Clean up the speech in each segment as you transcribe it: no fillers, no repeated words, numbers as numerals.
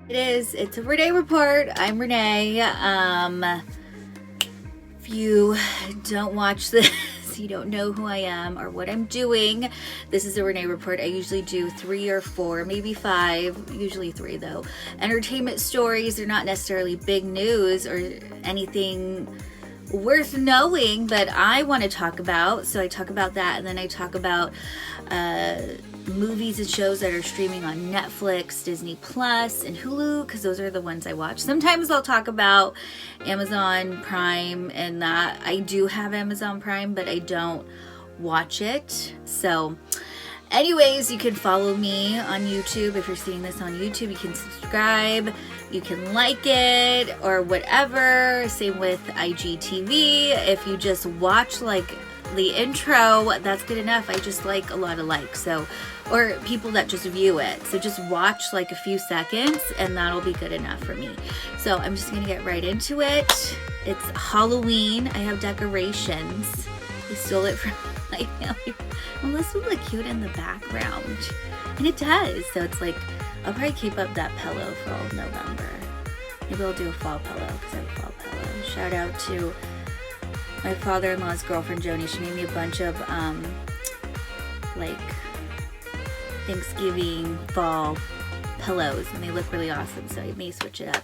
It's a Renee report. I'm Renee. If you don't watch this, you don't know who I am or what I'm doing. This is a Renee report. I usually do 3 or 4, maybe 5, usually 3 though. Entertainment stories. They're not necessarily big news or anything worth knowing, but I want to talk about. So I talk about that, and then I talk about movies and shows that are streaming on Netflix, Disney Plus, and Hulu, because those are the ones I watch. Sometimes I'll talk about Amazon Prime, and that I do have Amazon Prime, but I don't watch it. So anyways, you can follow me on YouTube. If you're seeing this on YouTube, you can subscribe, you can like it, or whatever. Same with IGTV. If you just watch like the intro, that's good enough. I just like a lot of likes, so, or people that just view it. So just watch like a few seconds and that'll be good enough for me. So I'm just gonna get right into it. It's Halloween. I have decorations. I stole it from my family. Well, this would look cute in the background, and it does. So it's like, I'll probably keep up that pillow for all of November. Maybe I'll do a fall pillow because I have a fall pillow. Shout out to my father-in-law's girlfriend, Joni. She made me a bunch of, like, Thanksgiving fall pillows, and they look really awesome, so I may switch it up.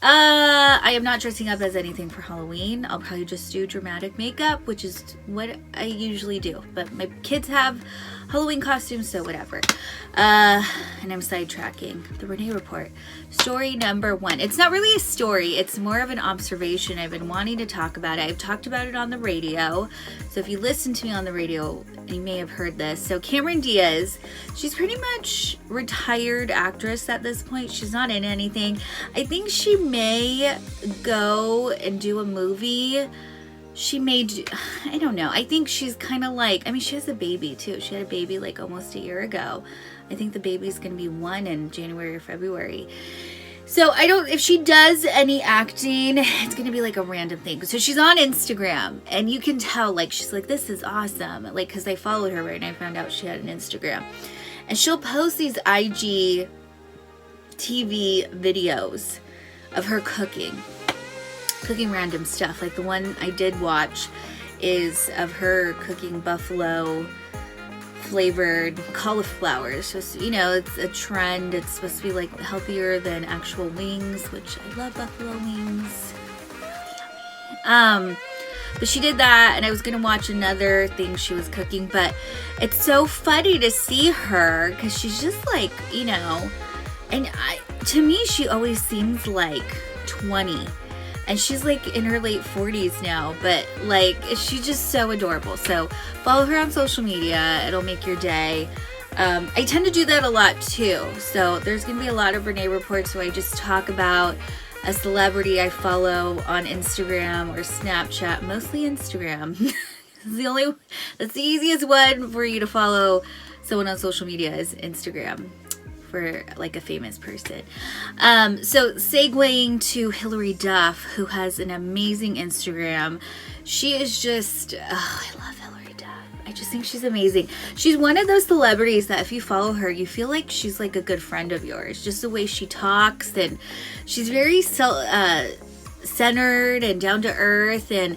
I am not dressing up as anything for Halloween. I'll probably just do dramatic makeup, which is what I usually do, but my kids have Halloween costumes, so whatever. And I'm sidetracking. The Renee report. Story number 1. It's not really a story. It's more of an observation. I've been wanting to talk about it. I've talked about it on the radio. So if you listen to me on the radio, you may have heard this. So Cameron Diaz, she's pretty much retired actress at this point. She's not in anything. I think she may go and do a movie. She made, I don't know. I think she's kind of like, I mean, she has a baby too. She had a baby like almost a year ago. I think the baby's going to be 1 in January or February. So I don't, if she does any acting, it's going to be like a random thing. So she's on Instagram, and you can tell, like, she's like, this is awesome. Like, because I followed her, right, and I found out she had an Instagram. And she'll post these IG TV videos of her cooking random stuff. Like the one I did watch is of her cooking buffalo flavored cauliflower. So, you know, it's a trend. It's supposed to be like healthier than actual wings, which I love buffalo wings. Really yummy. But she did that, and I was gonna watch another thing she was cooking, but it's so funny to see her because she's just like, you know, and to me she always seems like 20. And she's like in her late 40s now, but like, she's just so adorable. So follow her on social media. It'll make your day. I tend to do that a lot too. So there's going to be a lot of Renee reports where I just talk about a celebrity I follow on Instagram or Snapchat, mostly Instagram. That's the easiest one for you to follow someone on social media is Instagram. For like a famous person. So segueing to Hilary Duff, who has an amazing Instagram. She is just, I love Hilary Duff. I just think she's amazing. She's one of those celebrities that if you follow her, you feel like she's like a good friend of yours. Just the way she talks, and she's very centered and down to earth, and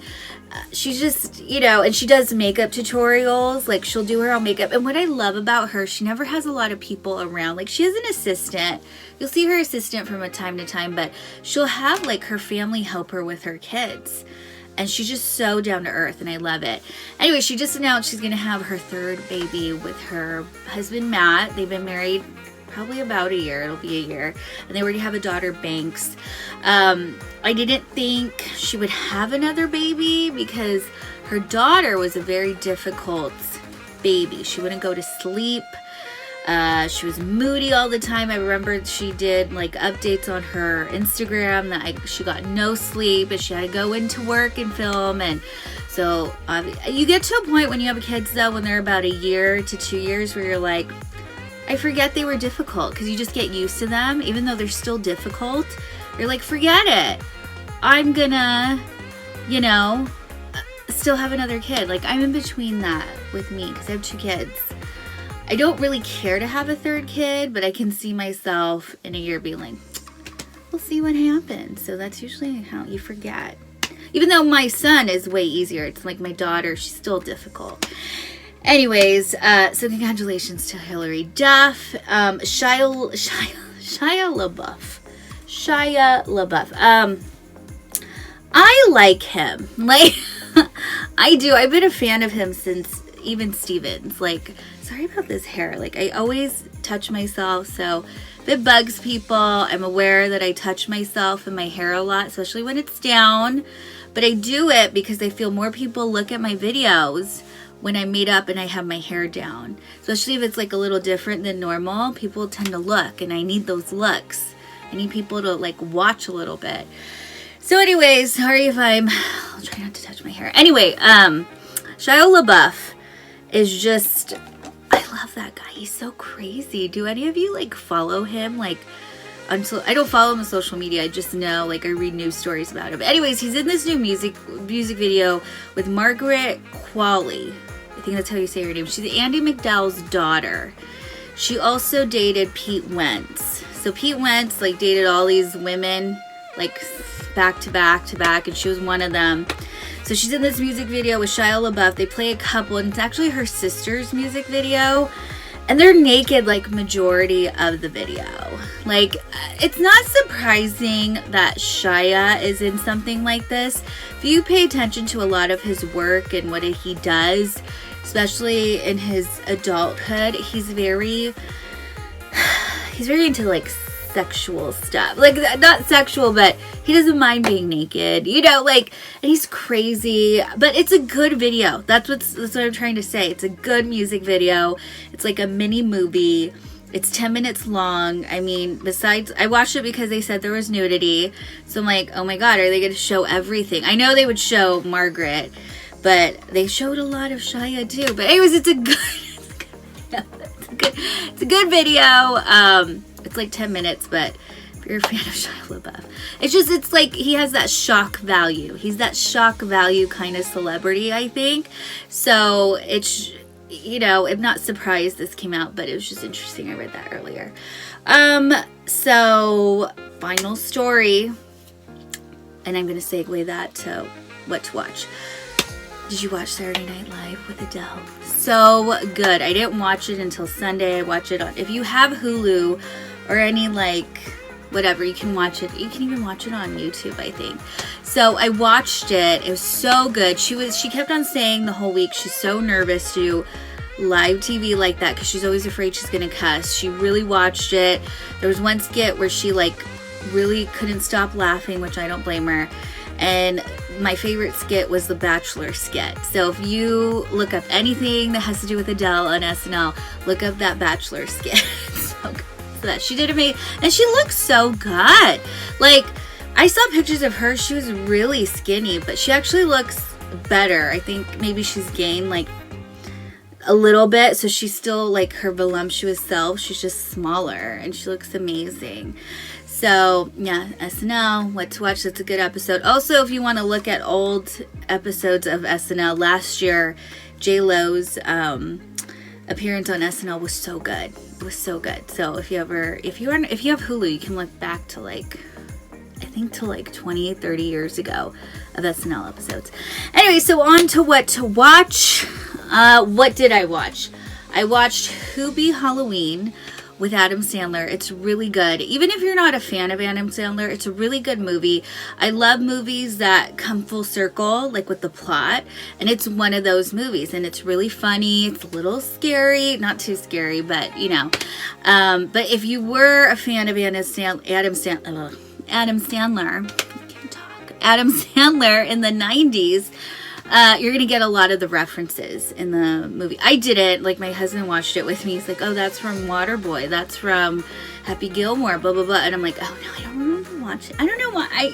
she's just, you know, and she does makeup tutorials. Like, she'll do her own makeup. And what I love about her, she never has a lot of people around. Like, she has an assistant. You'll see her assistant from time to time, but she'll have like her family help her with her kids. And she's just so down to earth, and I love it. Anyway, she just announced she's going to have her 3rd baby with her husband, Matt. They've been married probably about a year. It'll be a year. And they already have a daughter, Banks. I didn't think she would have another baby because her daughter was a very difficult baby. She wouldn't go to sleep. She was moody all the time. I remember she did like updates on her Instagram that she got no sleep, and she had to go into work and film. And so you get to a point when you have kids though, when they're about a year to 2 years, where you're like, I forget they were difficult, because you just get used to them. Even though they're still difficult, you're like, forget it. I'm gonna, you know, still have another kid. Like, I'm in between that with me because I have 2 kids. I don't really care to have a 3rd kid, but I can see myself in a year being like, we'll see what happens. So that's usually how you forget. Even though my son is way easier. It's like my daughter, she's still difficult. Anyways, so congratulations to Hillary Duff. Shia Labeouf. Shia Labeouf. I like him. Like, I do. I've been a fan of him since even Stevens. Like, sorry about this hair. Like, I always touch myself, so if it bugs people, I'm aware that I touch myself and my hair a lot, especially when it's down. But I do it because I feel more people look at my videos when I'm made up and I have my hair down. Especially if it's like a little different than normal, people tend to look, and I need those looks. I need people to like watch a little bit. So anyways, sorry if I'll try not to touch my hair. Anyway, Shia LaBeouf is just, I love that guy. He's so crazy. Do any of you like follow him? Like, I don't follow him on social media. I just know, like, I read news stories about him. Anyways, he's in this new music video with Margaret Qualley. I think that's how you say her name. She's Andie MacDowell's daughter. She also dated Pete Wentz. So Pete Wentz, like, dated all these women, like, back to back to back, and she was one of them. So she's in this music video with Shia LaBeouf. They play a couple, and it's actually her sister's music video. And they're naked, like, majority of the video. Like, it's not surprising that Shia is in something like this. If you pay attention to a lot of his work and what he does, especially in his adulthood, he's very into, like, sexual stuff. Like, not sexual, but he doesn't mind being naked, you know, like, and he's crazy, but it's a good video. That's what I'm trying to say. It's a good music video. It's like a mini movie. It's 10 minutes long. I mean, besides, I watched it because they said there was nudity, so I'm like, oh my god, are they going to show everything? I know they would show Margaret, but they showed a lot of Shia too. But anyways, it's a good video. It's like 10 minutes, but if you're a fan of Shia LaBeouf, it's like he has that shock value. He's that shock value kind of celebrity, I think. So it's, you know, I'm not surprised this came out, but it was just interesting. I read that earlier. So final story, and I'm going to segue that to what to watch. Did you watch Saturday Night Live with Adele? So good. I didn't watch it until Sunday. I watched it on, if you have Hulu or any, like, whatever, you can watch it. You can even watch it on YouTube, I think. So I watched it. It was so good. She kept on saying the whole week she's so nervous to do live TV like that because she's always afraid she's gonna cuss. She really watched it. There was one skit where she, like, really couldn't stop laughing, which I don't blame her. And my favorite skit was the Bachelor skit. So if you look up anything that has to do with Adele on SNL, look up that Bachelor skit. It's so good. So that she did amazing, and she looks so good. Like, I saw pictures of her. She was really skinny, but she actually looks better. I think maybe she's gained like a little bit, so she's still like her voluptuous self. She's just smaller, and she looks amazing. So yeah, SNL, what to watch. That's a good episode. Also, if you want to look at old episodes of SNL, last year J-Lo's appearance on SNL was so good. It was so good. So if you have Hulu, you can look back to, like, I think to like 20, 30 years ago of SNL episodes. Anyway, so on to what to watch. What did I watch? I watched Hubie Halloween with Adam Sandler. It's really good. Even if you're not a fan of Adam Sandler, it's a really good movie. I love movies that come full circle, like with the plot, and it's one of those movies, and it's really funny. It's a little scary, not too scary, but you know. But if you were a fan of Adam Sandler in the 90s, you're gonna get a lot of the references in the movie. I didn't. Like, my husband watched it with me. He's like, oh, that's from Waterboy. That's from Happy Gilmore, blah, blah, blah. And I'm like, oh, no, I don't remember watching. I don't know why.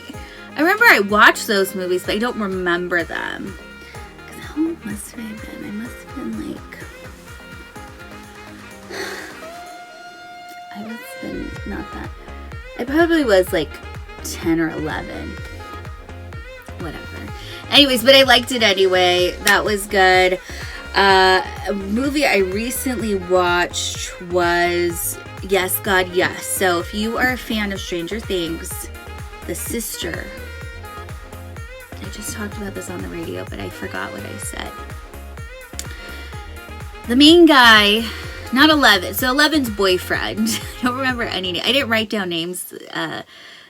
I remember I watched those movies, but I don't remember them. Because how old must I have been? I must have been like... I must have been not that... I probably was like 10 or 11. Whatever. Anyways, but I liked it anyway. That was good. A movie I recently watched was Yes, God, Yes. So if you are a fan of Stranger Things, the sister. I just talked about this on the radio, but I forgot what I said. The main guy, not 11. So 11's boyfriend. I don't remember any. I didn't write down names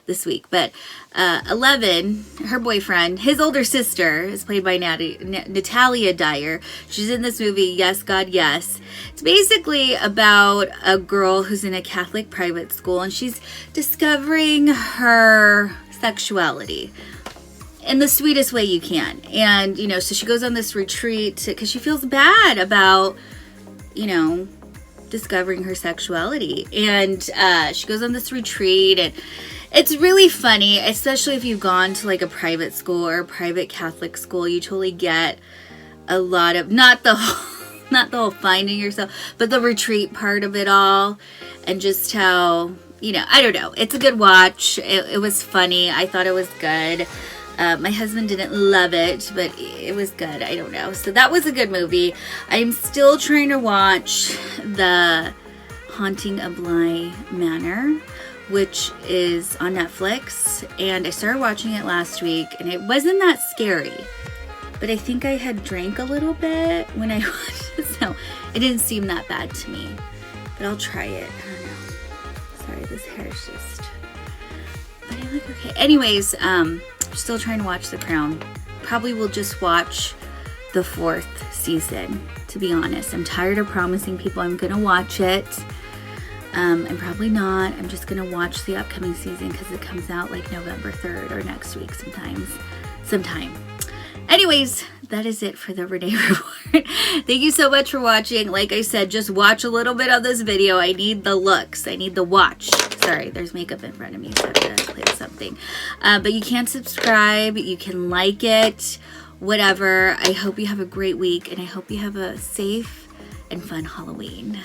this week, but 11, her boyfriend, his older sister is played by Natalia Dyer. She's in this movie, Yes, God, Yes. It's basically about a girl who's in a Catholic private school, and she's discovering her sexuality in the sweetest way you can. And, you know, so she goes on this retreat because she feels bad about, you know, discovering her sexuality. And she goes on this retreat, and it's really funny, especially if you've gone to like a private school or a private Catholic school. You totally get a lot of, not the whole finding yourself, but the retreat part of it all. And just how, you know, I don't know. It's a good watch. It was funny. I thought it was good. My husband didn't love it, but it was good. I don't know. So that was a good movie. I'm still trying to watch The Haunting of Bly Manor, which is on Netflix. And I started watching it last week, and it wasn't that scary. But I think I had drank a little bit when I watched it, so it didn't seem that bad to me. But I'll try it. I don't know. Sorry, this hair is just... But I look okay. Anyways, still trying to watch The Crown. Probably will just watch the 4th season, to be honest. I'm tired of promising people I'm gonna watch it. I'm probably not. I'm just gonna watch the upcoming season because it comes out like November 3rd or next week sometime. Anyways, that is it for the Renee Report. Thank you so much for watching. Like I said, just watch a little bit of this video. I need the looks. I need the watch. Sorry, there's makeup in front of me, so I have to play something. But you can subscribe. You can like it. Whatever. I hope you have a great week, and I hope you have a safe and fun Halloween.